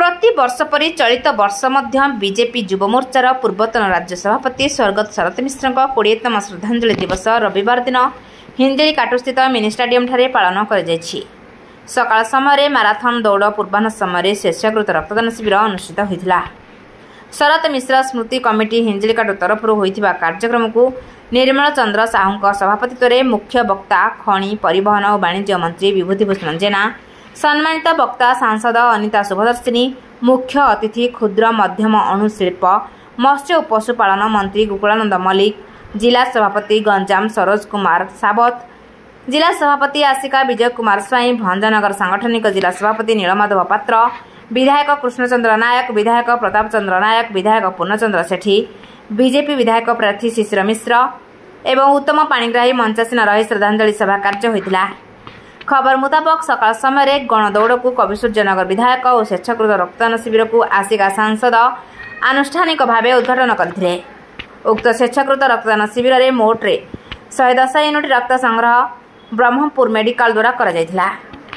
प्रति वर्ष परि चलित वर्ष मध्य बीजेपी युव मोर्चार पूर्वतन राज्य सभापति स्वर्गत शरत मिश्र 20तम श्रद्धांजलि दिवस रविवार दिन हिंजिली काटुस्थित मिनी स्टाडियम ठारे पालन कर सकाळ समय माराथन दौड़ पूर्वाह्न समय स्वेच्छाकृत रक्तदान शिविर अनुष्ठित होता। शरत मिश्र स्मृति कमिटी हिंजिलीकाटु तरफ होता कार्यक्रम को निर्मल चंद्र साहू सभापतित्व मुख्य वक्ता खनि परिवहन और वाणिज्य मंत्री विभूतिभूषण जेना, सम्मानित वक्ता सांसद अनिता शुभदर्शिनी, मुख्य अतिथि क्षुद्र मध्यम अणुशिल्प मत्स्य और पशुपालन मंत्री गोकुलानंद मल्लिक, जिला सभापति गंजाम सरोज कुमार सावत, जिला सभापति आशिका विजय कुमार स्वाई, भंजनगर सांगठनिक जिला सभापति नीलमाधव पात्र, विधायक कृष्णचंद्र नायक, विधायक प्रताप चंद्र नायक, विधायक पूर्णचंद्र सेठी, बीजेपी विधायक प्रार्थी शिशिर मिश्र एवं उत्तम पाणिग्राही मंचासीन रही श्रद्धांजलि सभा कार्य होता। खबर मुताबक सकाळ समय गणदौड़ को कविसूर्यनगर विधायक और स्वेच्छाकृत रक्तदान शिविर को आशिका सांसद आनुष्ठानिक भाव उद्घाटन करते। उक्त स्वेच्छाकृत रक्तदान शिविर में मोट्रे 110 यूनिट रक्त संग्रह ब्रह्मपुर मेडिकल द्वारा करा।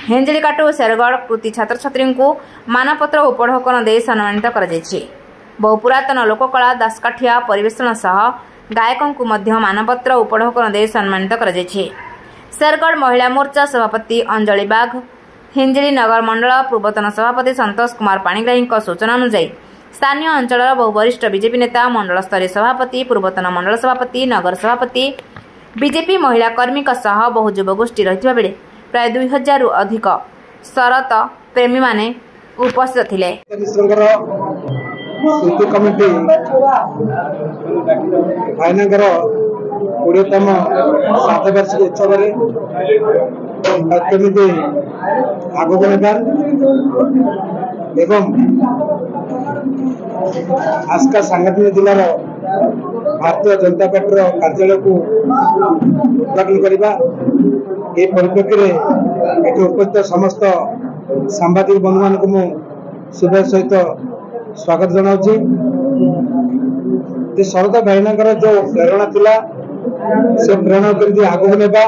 हिंजिलीकाटु शेरगढ़ कृति छात्र छात्री को मानपत्र उपढौकन दे सम्मानित कर बहु पुरातन लोककला दासकाठिया परिवेषण सह गायकों को मानपत्र उपढौकन दे सम्मानित कर शेरगढ़ महिला मोर्चा सभापति अंजलि बाघ, हिंजिली नगर मंडल पूर्वतन सभापति संतोष कुमार पाणिग्राही सूचना अनुसार स्थानीय अंचल बहु वरिष्ठ बीजेपी नेता, मंडल स्तरीय सभापति, पूर्वतन मंडल सभापति, नगर सभापति, बीजेपी महिला कर्मी सह बहु युवगोष्ठी रही बेले प्राय 2000 रु अधिक शरत प्रेमी माने उपस्थित थिले। स्मृति कमिटी भाईनागर 20तम शतवार्षिक उत्सव केमी आगक एवं आस्का सांगठनिक जिलार भारतीय जनता पार्टी कार्यालय को उद्घाटन करने ये परिप्रेक्षी में उपस्थित समस्त सांबादिक बंधु मान को शुभेच्छा सहित स्वागत जनाऊँगी। शरद भाईनागर जो प्रेरणा थिला से प्रेरणा कर आगक नेबा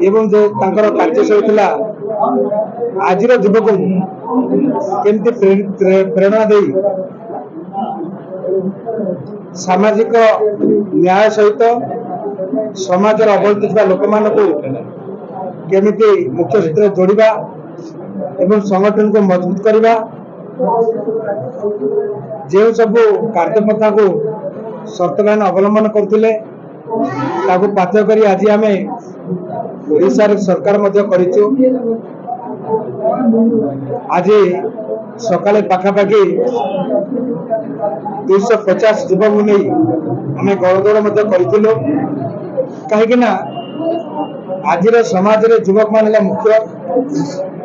एवं जो तांकर कार्यशैली थिला आज युवक केमती प्रेरणा दे सामाजिक न्याय सहित समाज अवहेलित लोक मान केमिति मुख्य क्षेत्र जोड़िबा एवं संगठन को मजबूत करवा जो सब कार्यपथा को सरकार अवलंबन करते पाथ्य कर आज आम ओडिशा सरकार करिचु। आज सकाले पाखापाखि 250 युवक नहीं आम गणदौड़ करूँ कहीं आज समाज रे युवक मान मुख्य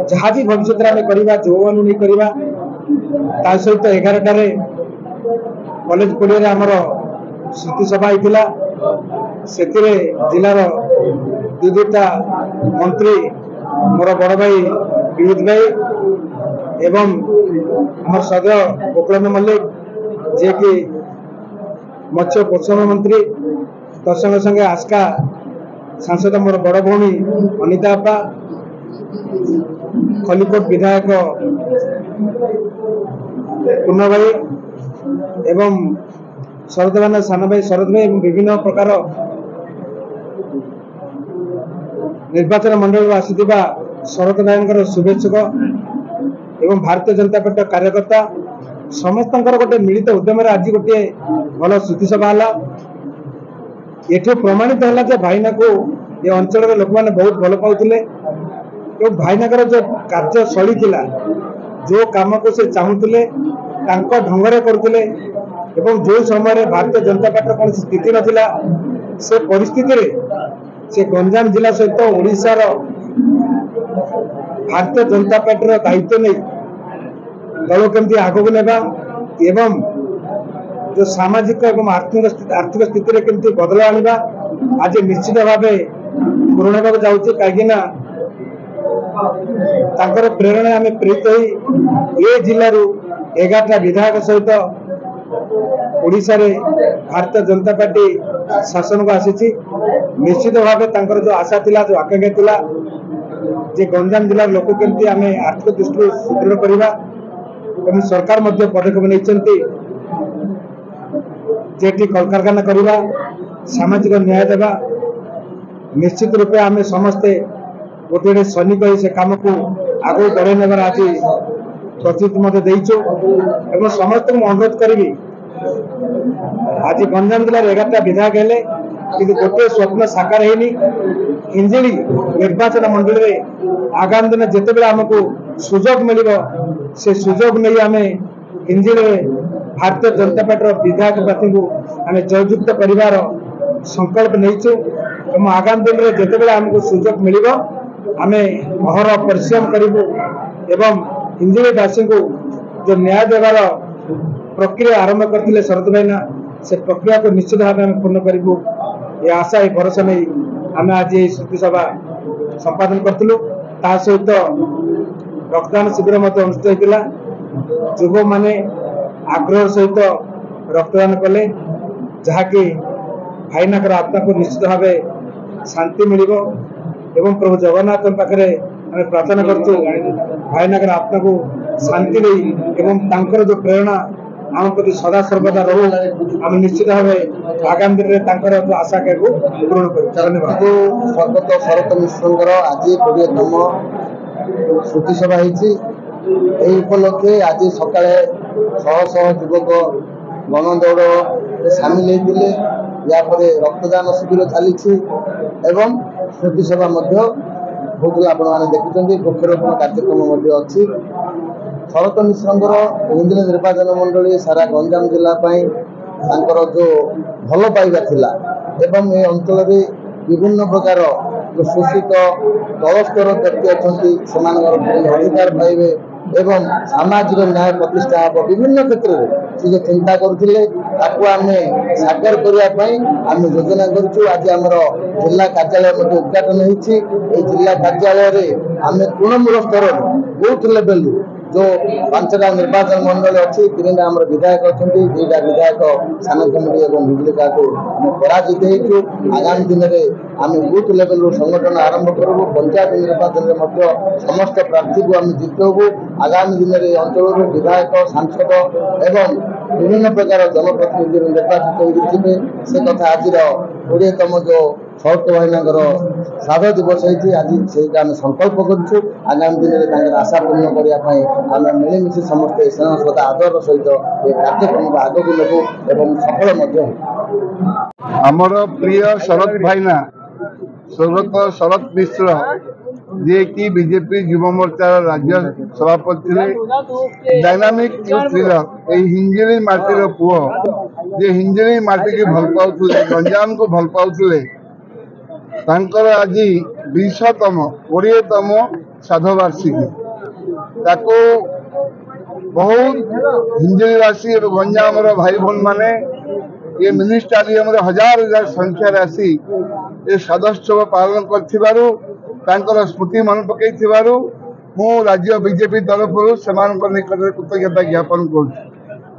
जहाँ भी भविष्य में करवा जो मान नहीं करवा ता सहित 11टारे कॉलेज पड़िया आमर स्मृति सभा होता से जिलार दुईटा मंत्री मोर बड़ भाई विभूत भाई एवं आम सदस्य गोकुलानंद मल्लिक जे कि मत्स्य पोषण मंत्री तत्संगे संगे आस्का सांसद मोर बड़ भौणी अनिता अपा, खलिकोट विधायक पूर्ण भाई एवं शरद भाई सान भाई शरद भाई विभिन्न प्रकार निर्वाचन मंडल आसीथिबा शरद भाई शुभेच्छक एवं भारतीय जनता पार्टी कार्यकर्ता समस्त गोटे मिलित उद्यम आज गोटे भल स्मृति सभा ये प्रमाणित है भाईना को ये अंचल लोक मैंने बहुत भल पाउले भाईनागर जो कार्यशैली थिला जो काम को से चाहूले ढंगरे करते जो समय भारतीय जनता पार्टी कौन स्थिति नाला से परिस्थिति से गंजाम जिला सहित ओडिशार भारतीय जनता पार्टी दायित्व नहीं दल केमती आगक नेबा एवं जो सामाजिक एवं आर्थिक स्थिति केमती बदल आनिबा आज निश्चित भाव पूरण होगा जाऊँचे कहीं प्रेरणा आम प्रेरित हो जिलूर 11टा विधायक सहित ओडिशा रे भारतीय जनता पार्टी शासन को आसी निश्चित भाव जो आशा थिला जो आकांक्षा थिला जे गंजाम जिलार लोक केमती आम आर्थिक दृष्टि सुदृढ़ करवा एवं सरकार मध्य पदक्षेप नहीं जेठी कलकारखाना करवा सामाजिक न्याय देवा निश्चित रूपे आम समस्ते गोटे सैनिक से कम को आगे बढ़े नेबार आज प्रतिश्रुति मत देचु एवं समस्त अनुरोध करी आज गंजाम जिले 11टा विधायक हेले कि गोटे स्वप्न साकार होनी हिंजिली निर्वाचन मंडल में आगामी दिन जिते आमको सुजोग मिल से सुजोग नहीं आम हिंजिली भारतीय जनता पार्टी विधायक प्रार्थी को आम जययुक्त कर संकल्प नहीं आगामी दिन में जिते आमको सुजोग मिल आम अहर परिश्रम करूँ एवं हिंजिलीवासी को जो न्याय देवार प्रक्रिया आरंभ करते शरद भाईना से प्रक्रिया को निश्चित भाव में पूर्ण करूँ ये आशा ये भरोसा नहीं आम आज ये श्रुति सभा संपादन करूँ ता सहित रक्तदान शिविर अनुष्ठित होता युव माने आग्रह सहित रक्तदान कले जहाँकि भाईनाकर आत्मा को निश्चित भाव शांति मिल एवं प्रभु जगन्नाथ पाखे आम प्रार्थना करूँ भाईनाकर आत्मा को शांति दे एवं तांकर जो प्रेरणा आम प्रति सदा सर्वदा रहू आम निश्चित भाव आगामी दिन में आशा को पूरण कर धन्यवाद। स्वर्गत शरत मिश्र आज 20तम श्रुति सभा उपलक्षे आज सकाଳେ शह शह युवक गणदौड़ सामिल होते यापर रक्तदान शिविर चली श्रुति सभा बहुत आपण मैंने देखुं वृक्षरोपण कार्यक्रम अच्छी शरत मिश्र हिंजिली निर्वाचन मंडली सारा गंजाम जिलापाई जो भल पाइबा थिला एवं ये अंचल विभिन्न प्रकार जो शोषित तलस्तर व्यक्ति अच्छा से अधिकार पाइबे एवं सामाजिक न्याय प्रतिष्ठा हे विभिन्न क्षेत्र में से जो चिंता करुले आम साकार करने आम योजना करूँ। आज आम जिला कार्यालय उद्घाटन होती जिला कार्यालय आम तृणमूल स्तर बूथ लेवल जो 5टा निर्वाचन मंडल अच्छी 3टा आम विधायक अच्छा 2टा विधायक सानकमुड़ी और हिंजिलिका को पराजित हो आगामी दिन में आम बूथ लेवल संगठन आरंभ करूँ पंचायत निर्वाचन में समस्त प्रार्थी को आम जितबू आगामी दिन में अंचल विधायक सांसद एवं विभिन्न प्रकार जनप्रतिनिधि निर्वाचित होते से कथा आज 20तम जो शरत भाईनागर श्राद्ध दिवस होती आज से आम संकल्प करूँ आगामी दिन में आशा पूर्ण करने आम मिलमिशि समस्ते स्नेह श्रद्धा आदर सहित ये कार्यक्रम को आगे नेबू एवं सफल आमर प्रिय शरद भाईना स्वर्गत शरद मिश्र जे कि बीजेपी युव मोर्चा राज्य सभापति थे डायनामिक यूथ लीडर ये हिंजिली माटीर पुओ जे हिंजिली माटी के भल पाउथुले गंजाम को भल पाउथुले तांकर आज 20तम 20तम श्राद्धवार्षिकी ताको बहुत हिंजिलीवासी और गंजाम भाई भौन माने ये मिनी स्टाडियम हजार हजार संख्यार आसी ये श्राद्धोत्सव पालन कर स्मृति मन पकई मु राज्य बीजेपी तरफ से निकट कृतज्ञता ज्ञापन कर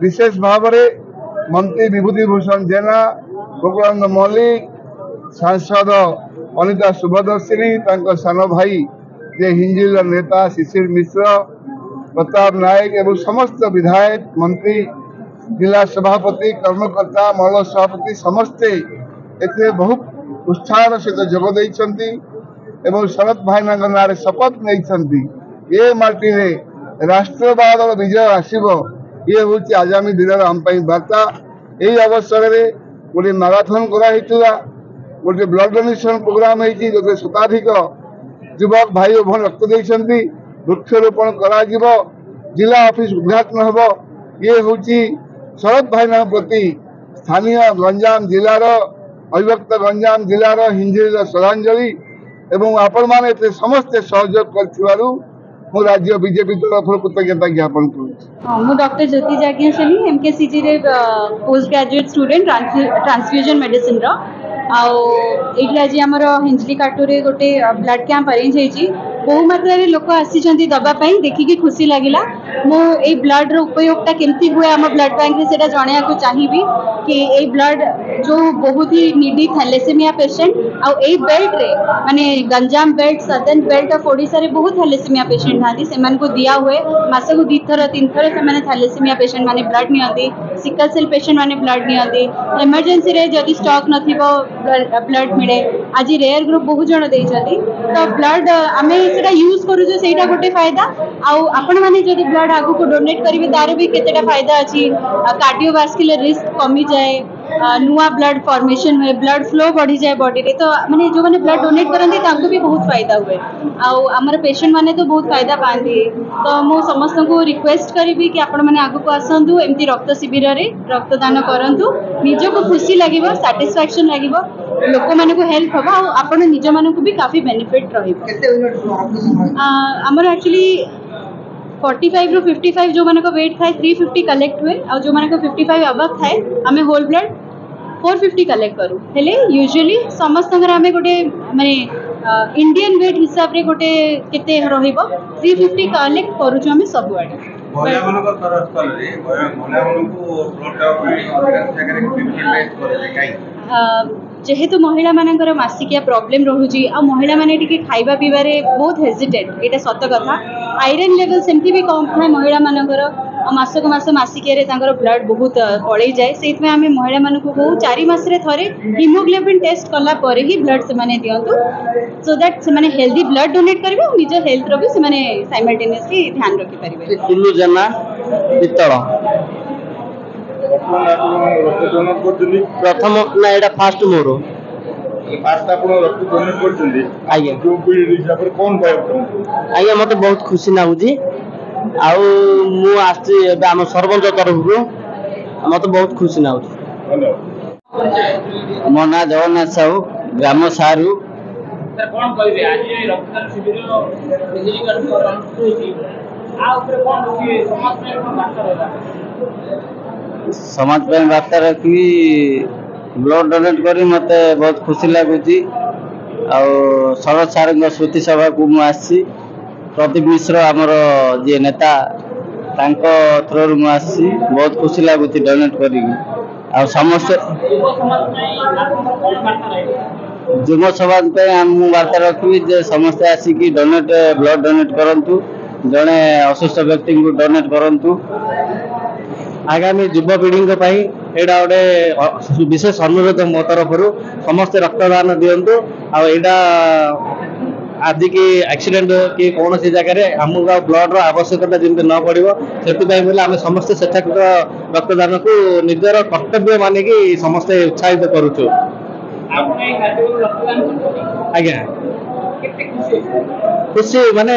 विशेष भाव में मंत्री विभूति भूषण जेना गोकुलानंद मल्लिक सांसद अनिता सुभदर्शिनी सान भाई जे हिंजिल नेता शिशिर मिश्र प्रताप नायक एवं समस्त विधायक मंत्री जिला सभापति कर्मकर्ता मल सभापति समस्ते एथे बहुत उत्साह सहित जोग एवं शरद भाईना ना शपथ नहीं ये माटी राष्ट्रवाद विजय आसब ये हूँ आगामी दिन आम वार्ता यही अवसर में गोटे माराथन कराइला गोटे ब्लड डोनेशन प्रोग्राम होती जो शताधिक युवक भाई और बहन रक्त देते वृक्षरोपण करा जिला ऑफिस उद्घाटन हम ये हूँ शरद भाईना प्रति स्थानीय गंजाम जिलार अविभक्त गंजाम जिलार हिंजिली श्रद्धांजलि एवं आपण मैंने समस्ते सहयोग कर राज्य बीजेपी तरफ कृतज्ञता ज्ञापन करूँ। डॉक्टर ज्योति जाज्ञाशाली एमकेसीजी रे post graduate student transfusion medicine ये आज आम हिंजिली काटूरे गोटे ब्लड कैंप अरेंज होती बहु मात्रा लोक आसी दबापाई देखिकी खुशी लगिला मु ए ब्लड रो उपयोगटा केमती हुए आम ब्लड बैंक से जणिया को चाहिए कि ए ब्लड जो बहुत ही नीडी थैलेसेमिया पेशेंट आ ए बेल्ट रे माने Ganjam belt southern belt of Odisha रे बहुत थैलेसेमिया पेशेंट थाती से को दिया हुए मास को 2 थर 3 थर से थैलेसेमिया पेशेंट माने ब्लड नियंती सिकल सेल पेशेंट माने ब्लड नियंती इमरजेंसी रे जदि स्टॉक नथिबो ब्लड मिले आज रेयर ग्रुप बहुत जण देइछथि तो ब्लड आमे सेटा यूज करू जो सेटा गोटे फायदा आ आपण माने जदि ब्लड आगु को डोनेट करिवे तार भी केतेटा फायदा अछि कार्डियोवास्कुलर रिस्क कमी जाए नुआ ब्लड फॉर्मेशन हुए ब्लड फ्लो बढ़ी जाए बॉडी रे तो माने जो माने ब्लड डोनेट करंती तांको भी बहुत फायदा हुए आ हमर पेशेंट माने तो बहुत फायदा पांदी तो मो समस्त को रिक्वेस्ट करिवि कि आपण माने आगु को आसंतु एमती रक्त शिविर रे रक्तदान करंतु निजो को खुशी लागिवो सैटिस्फैक्शन लागिवो लोक माने को हेल्प हबा आ आपण निज माने को भी काफी बेनिफिट रहिबो हमर एक्चुअली 45 रो 55 जो माने को वेट थाए 350 कलेक्ट हुए और जो माने को 55 अबव थाए हमें होल ब्लड 450 कलेक्ट करू हेले यूजुअली समस्त हमें गोटे माने इंडियन वेट हिसाब रे गोटे केते रहिबो 350 कलेक्ट करू जो हमें सब आडे महिला मानक तरस्थल रे महिला मानक ब्लड जगह डिफरेंट करे काई जेहेतु महिला मानकर मासिकिया प्रॉब्लम रोहुची आ महिला माने टिके खाइबा पीबारे बहुत हेजिटेट एटा सत कथा आयरन लेवल सेमती भी कम थाए महिला मानकर मासक मास मासिकिया रे तांकर ब्लड बहुत पळै जाए सेइत में हमें महिला मानक को 4 मास रे थरे हीमोग्लोबिन टेस्ट कला परे ही ब्लड से माने दियंतु सो दैट से माने हेल्दी ब्लड डोनेट करबे और निज हेल्थ रो भी से माने साइमल्टेनियसली ध्यान रखि परिबे कुल्लू जना पितळ प्रथम ना एटा फास्ट मोर फास्ट आपण रक्त डोनेट करछन्ती आज्ञा जो पीरियड हिसाब रे कोन पाए आज्ञा मते बहुत खुशी लागुची आउ मु आछि एबे हम सरपंच तरफ को मते बहुत खुशी लागुची धन्यवाद मो ना जगन्नाथ साहू ग्राम सारू सर कोन कहबे आज रक्तदान शिविर बिजली कर अनुष्ठित आ ऊपर कोन कि समाज में कोन बात रहला समाज पे बार्ता रखी ब्लड डोनेट करी मते बहुत खुशी लगुची शरद सार स्मृति सभा को मु आसी प्रदीप मिश्र आमर जी नेता थ्रो मु आसी बहुत खुशी लगुची डोनेट करी समस्त युव समाज पे हम बार्ता रखी जे समस्ते आसिकी डोनेट ब्लड डोनेट करंतु जड़े असुस्थ व्यक्ति को डोनेट करंतु आगामी युवपीढ़ी एटा गोटे विशेष अनुरोध मो तरफ समस्ते रक्तदान दिंतु आईटा आज की एक्सीडेंट कि कौन सी जगह आमको ब्लड आवश्यकता जमी न पड़ो से आम समस्ते सेठा रक्तदान को निजर कर्तव्य मानिक समस्ते उत्साहित करुचु आज्ञा खुशी माने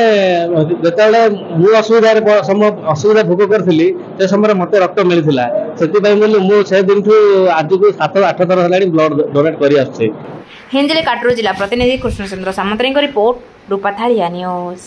जेतले मु असुविधा भोग करथिली से समय मते रक्त मिलथिला सेति पय मु से दिन ठू आज को 7-8 थर हलाडी ब्लड डोनेट करी आछे हिंजली काटरू जिला प्रतिनिधि कृष्णचंद्र सामंतरी रिपोर्ट रूपाथालिया न्यूज।